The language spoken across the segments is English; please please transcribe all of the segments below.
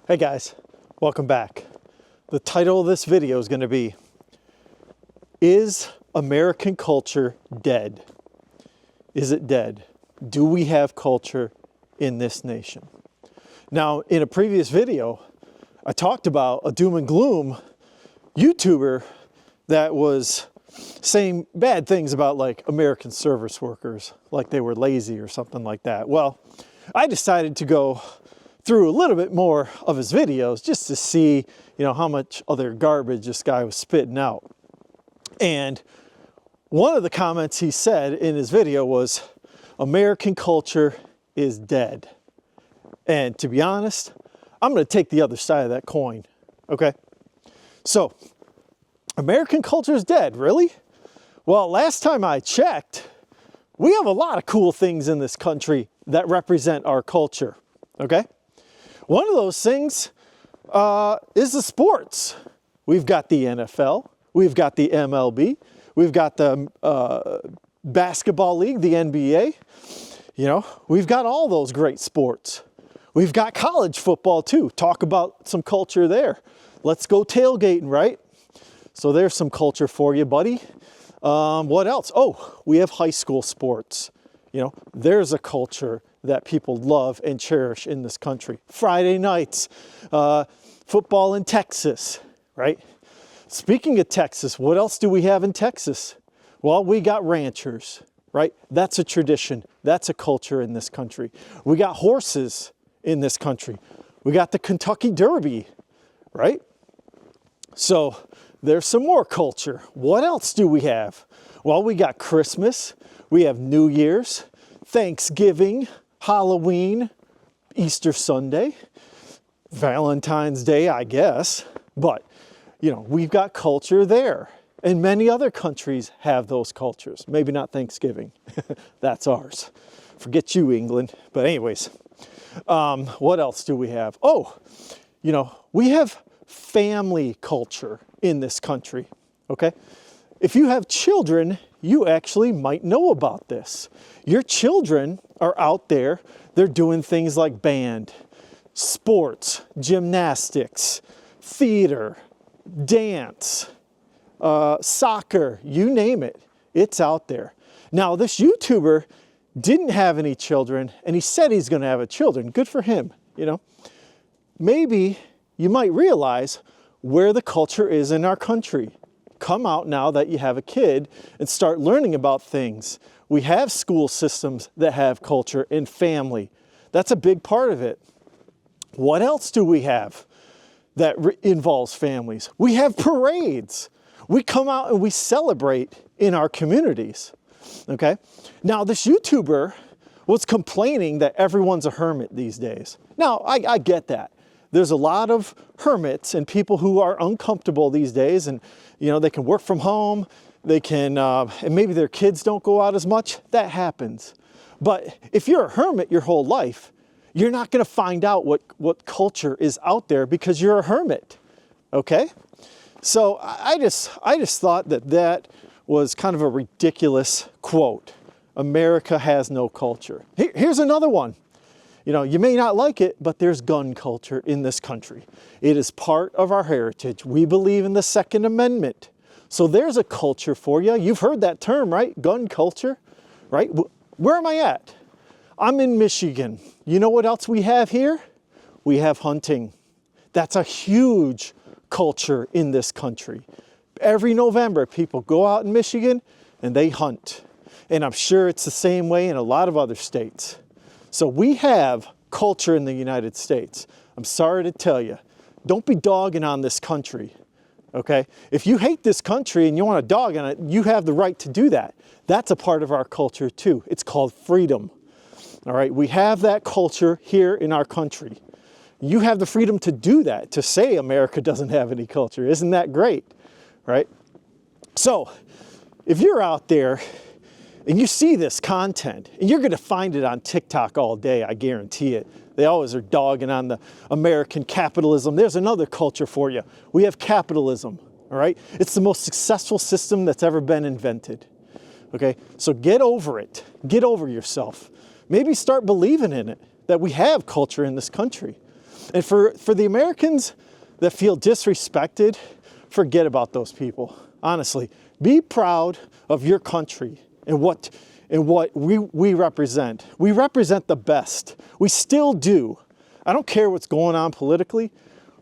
Hey guys, welcome back. The title of this video is going to be, Is American Culture Dead? Is it dead? Do we have culture in this nation? Now, in a previous video, I talked about a doom and gloom YouTuber that was saying bad things about like American service workers, like they were lazy or something like that. Well, I decided to go through a little bit more of his videos just to see, how much other garbage this guy was spitting out. And one of the comments he said in his video was, American culture is dead. And to be honest, I'm going to take the other side of that coin, okay? So, American culture is dead, really? Well, last time I checked, we have a lot of cool things in this country that represent our culture, okay? One of those things is the sports. We've got the NFL, we've got the MLB, we've got the basketball league, the NBA. We've got all those great sports. We've got college football too. Talk about some culture there. Let's go tailgating, right? So there's some culture for you, buddy. What else? Oh, we have high school sports. There's a culture that people love and cherish in this country. Friday nights, football in Texas, right? Speaking of Texas, what else do we have in Texas? Well, we got ranchers, right? That's a tradition. That's a culture in this country. We got horses in this country. We got the Kentucky Derby, right? So there's some more culture. What else do we have? Well, we got Christmas. We have New Year's, Thanksgiving, Halloween, Easter Sunday, Valentine's Day, I guess. But, we've got culture there. And many other countries have those cultures. Maybe not Thanksgiving. That's ours. Forget you, England. But anyways, what else do we have? Oh, we have family culture in this country, okay? If you have children, you actually might know about this. Your children are out there, they're doing things like band, sports, gymnastics, theater, dance, soccer, you name it, it's out there. Now, this YouTuber didn't have any children, and he said he's going to have children. Good for him, Maybe you might realize where the culture is in our country. Come out now that you have a kid and start learning about things. We have school systems that have culture and family. That's a big part of it. What else do we have that involves families? We have parades. We come out and we celebrate in our communities, okay? Now, this YouTuber was complaining that everyone's a hermit these days. Now, I get that. There's a lot of hermits and people who are uncomfortable these days, and they can work from home, they can, and maybe their kids don't go out as much. That happens. But if you're a hermit your whole life, you're not going to find out what culture is out there because you're a hermit, okay? So I just thought that was kind of a ridiculous quote. America has no culture. Here's another one. You may not like it, but there's gun culture in this country. It is part of our heritage. We believe in the Second Amendment. So there's a culture for you. You've heard that term, right? Gun culture, right? Where am I at? I'm in Michigan. You know what else we have here? We have hunting. That's a huge culture in this country. Every November, people go out in Michigan and they hunt. And I'm sure it's the same way in a lot of other states. So we have culture in the United States. I'm sorry to tell you, don't be dogging on this country, okay? If you hate this country and you want to dog on it, you have the right to do that. That's a part of our culture too. It's called freedom, all right? We have that culture here in our country. You have the freedom to do that, to say America doesn't have any culture. Isn't that great, right? So if you're out there and you see this content, and you're going to find it on TikTok all day, I guarantee it. They always are dogging on the American capitalism. There's another culture for you. We have capitalism, all right? It's the most successful system that's ever been invented, okay? So get over it. Get over yourself. Maybe start believing in it, that we have culture in this country. And for the Americans that feel disrespected, forget about those people. Honestly, be proud of your country and what we represent. We represent the best. We still do. I don't care what's going on politically.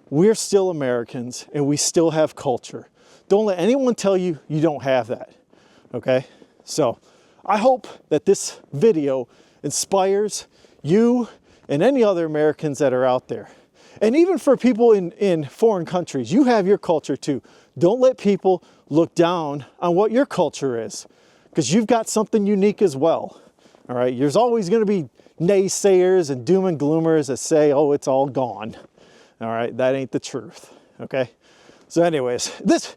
We're still Americans and we still have culture. Don't let anyone tell you you don't have that. Okay? So I hope that this video inspires you and any other Americans that are out there. And even for people in foreign countries, you have your culture too. Don't let people look down on what your culture is, because you've got something unique as well. All right, there's always going to be naysayers and doom and gloomers that say, oh, it's all gone. All right, that ain't the truth. Okay, so anyways, this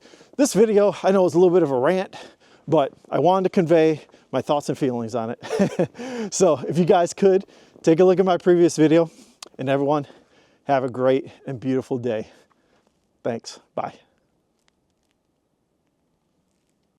video, I know is a little bit of a rant, but I wanted to convey my thoughts and feelings on it. So if you guys could take a look at my previous video, and everyone have a great and beautiful day. Thanks. Bye.